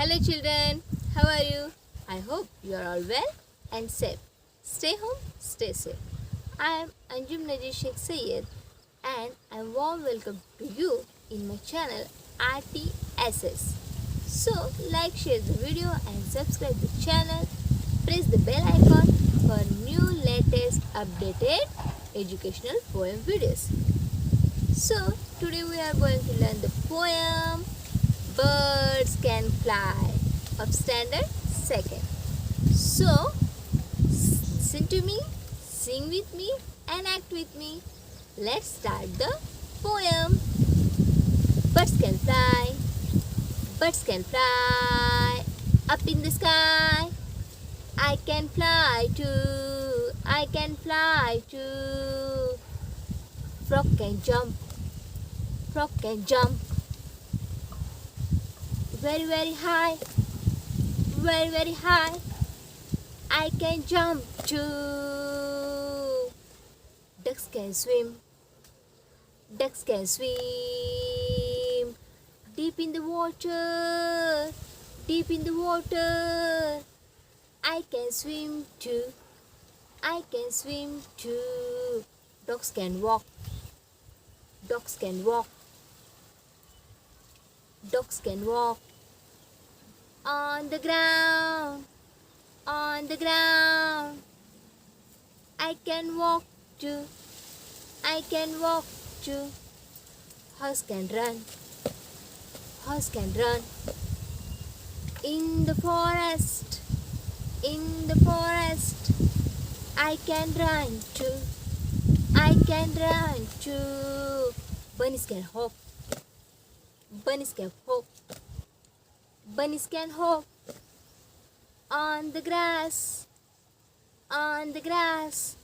Hello children, how are you? I hope you are all well and safe. Stay home, stay safe. I am Anjum Najee Sheikh Sayed and I warm welcome to you in my channel RTSS. So like, share the video and subscribe the channel. Press the bell icon for new latest updated educational poem videos. So today we are going to learn the poem Birds Can Fly of Standard 2nd. So listen to me, sing with me and act with me. Let's start the poem. Birds can fly, birds can fly up in the sky. I can fly too, I can fly too. Frog can jump, frog can jump very very high, very very high. I can jump too. Ducks can swim, ducks can swim deep in the water, deep in the water. I can swim too, I can swim too. Dogs can walk, dogs can walk, dogs can walk on the ground, on the ground. I can walk too, I can walk too. Horse can run, horse can run in the forest, in the forest. I can run too, I can run too. Bunnies can hop, bunnies can hop, bunnies can hop on the grass, on the grass.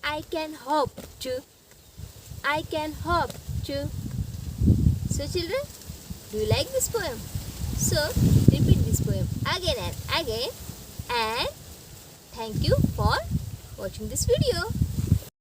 I can hop too, I can hop too. So children, do you like this poem? So repeat this poem again and again, and thank you for watching this video.